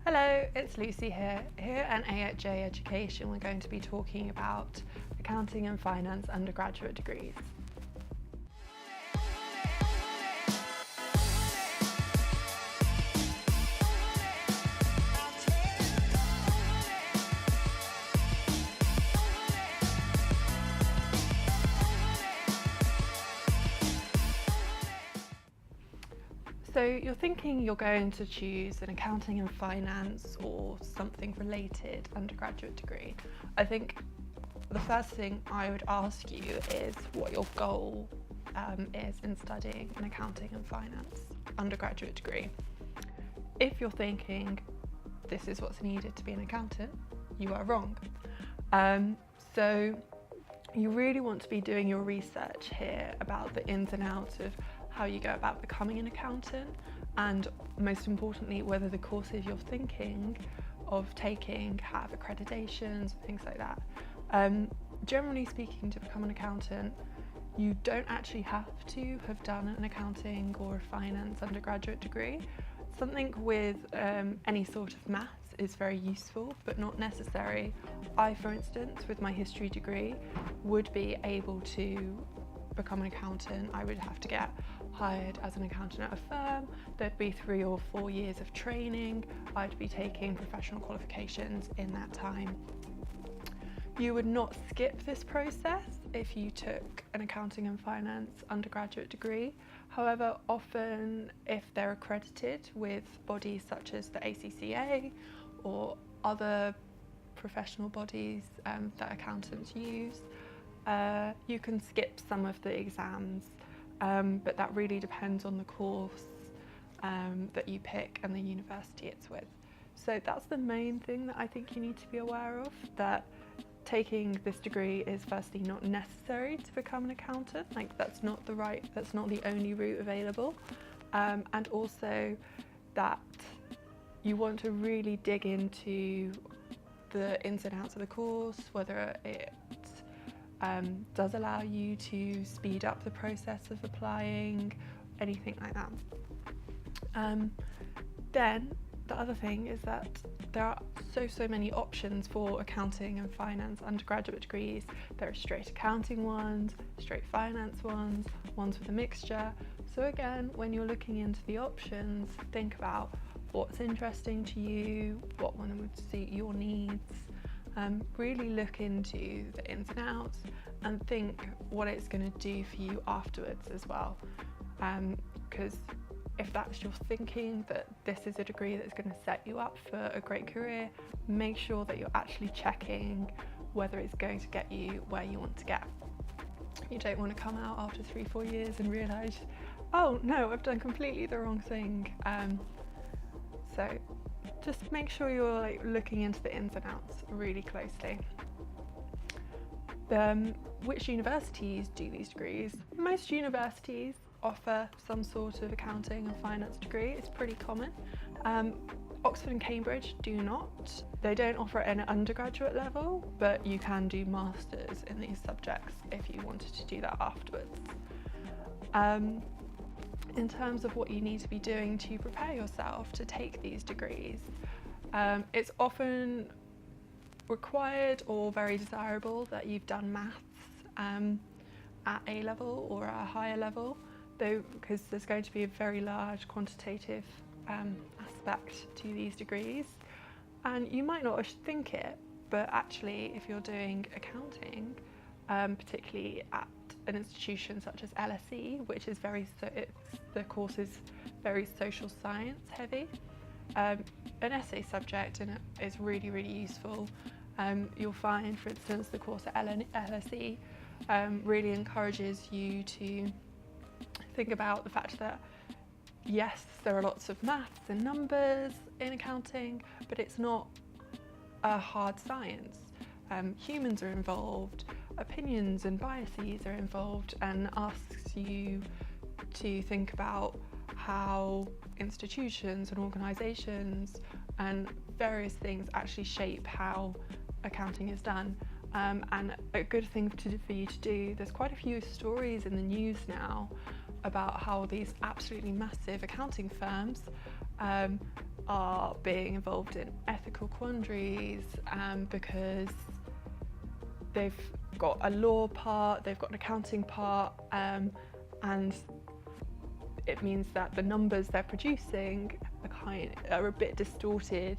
Hello, it's Lucy here. Here at AHJ Education, we're going to be talking about accounting and finance undergraduate degrees. So you're thinking you're going to choose an accounting and finance or something related undergraduate degree. I think the first thing I would ask you is what your goal is in studying an accounting and finance undergraduate degree. If you're thinking this is what's needed to be an accountant, you are wrong. So you really want to be doing your research here about the ins and outs of how you go about becoming an accountant, and most importantly, whether the courses you're thinking of taking have accreditations, things like that. Generally speaking, to become an accountant, you don't actually have to have done an accounting or a finance undergraduate degree. Something with any sort of maths is very useful, but not necessary. I, for instance, with my history degree, would be able to become an accountant. I would have to get hired as an accountant at a firm. There'd be 3 or 4 years of training. I'd be taking professional qualifications in that time. You would not skip this process if you took an accounting and finance undergraduate degree. However, often if they're accredited with bodies such as the ACCA or other professional bodies that accountants use, you can skip some of the exams, but that really depends on the course that you pick and the university it's with. So that's the main thing that I think you need to be aware of, that taking this degree is firstly not necessary to become an accountant. Like that's not the only route available, and also that you want to really dig into the ins and outs of the course, whether it does allow you to speed up the process of applying, anything like that. Then the other thing is that there are so many options for accounting and finance undergraduate degrees. There are straight accounting ones, straight finance ones, ones with a mixture. So again, when you're looking into the options, think about what's interesting to you, what one would suit your needs. Really look into the ins and outs and think what it's going to do for you afterwards as well. Because if that's your thinking that this is a degree that's going to set you up for a great career, make sure that you're actually checking whether it's going to get you where you want to get. You don't want to come out after 3-4 years and realise, oh no, I've done completely the wrong thing. So just make sure you're looking into the ins and outs really closely. Which universities do these degrees? Most universities offer some sort of accounting and finance degree. It's pretty common. Oxford and Cambridge do not. They don't offer it at an undergraduate level, but you can do masters in these subjects if you wanted to do that afterwards. In terms of what you need to be doing to prepare yourself to take these degrees, it's often required or very desirable that you've done maths at A level or at a higher level, though, because there's going to be a very large quantitative aspect to these degrees. And you might not think it, but actually if you're doing accounting, particularly at an institution such as LSE, which is the course is very social science heavy, an essay subject in it is really useful. You'll find, for instance, the course at LSE really encourages you to think about the fact that yes, there are lots of maths and numbers in accounting, but it's not a hard science. Humans are involved, opinions and biases are involved, and asks you to think about how institutions and organisations and various things actually shape how accounting is done. And a good thing for you to do, there's quite a few stories in the news now about how these absolutely massive accounting firms are being involved in ethical quandaries because they've got a law part, they've got an accounting part, and it means that the numbers they're producing are a bit distorted,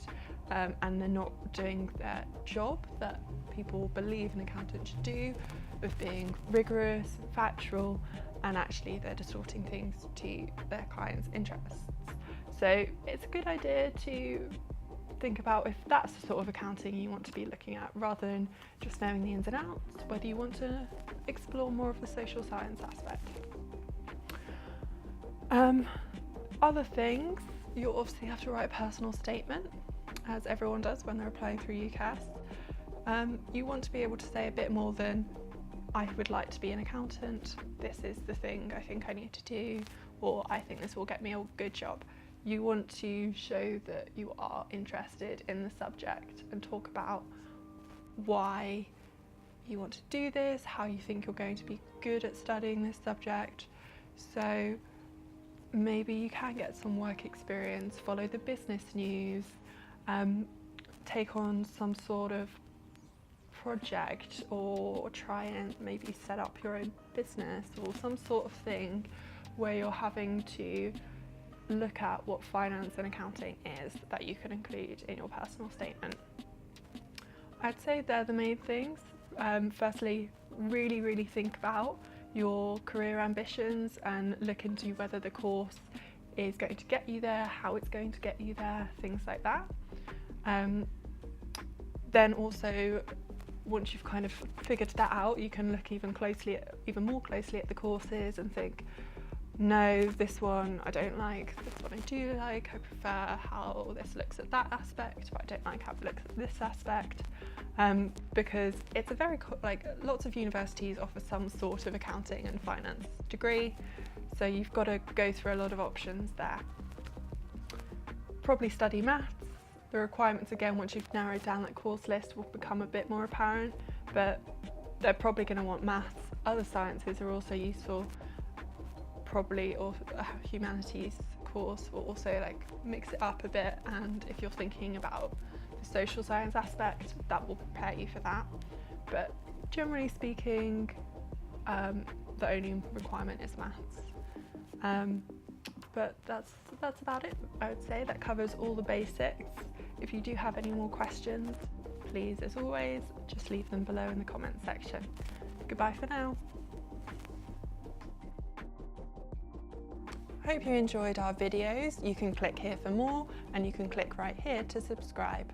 and they're not doing their job that people believe an accountant should do, of being rigorous, factual, and actually they're distorting things to their clients' interests. So it's a good idea to think about if that's the sort of accounting you want to be looking at, rather than just knowing the ins and outs, whether you want to explore more of the social science aspect. Other things, you'll obviously have to write a personal statement, as everyone does when they're applying through UCAS. You want to be able to say a bit more than, I would like to be an accountant, this is the thing I think I need to do, or I think this will get me a good job. You want to show that you are interested in the subject and talk about why you want to do this, how you think you're going to be good at studying this subject. So maybe you can get some work experience, follow the business news, take on some sort of project, or try and maybe set up your own business or some sort of thing where you're having to look at what finance and accounting is, that you can include in your personal statement. I'd say they're the main things. Firstly, really think about your career ambitions and look into whether the course is going to get you there, how it's going to get you there, things like that. Then also, once you've kind of figured that out, you can look even more closely at the courses and think, no, this one I don't like, this one I do like, I prefer how this looks at that aspect, but I don't like how it looks at this aspect. Because it's a very, lots of universities offer some sort of accounting and finance degree, so you've got to go through a lot of options there. Probably study maths. The requirements, again, once you've narrowed down that course list, will become a bit more apparent, but they're probably going to want maths. Other sciences are also useful, probably, or a humanities course will also mix it up a bit, and if you're thinking about the social science aspect, that will prepare you for that. But generally speaking, the only requirement is maths. But that's about it, I would say. That covers all the basics. If you do have any more questions, please, as always, just leave them below in the comments section. Goodbye for now. Hope you enjoyed our videos. You can click here for more, and you can click right here to subscribe.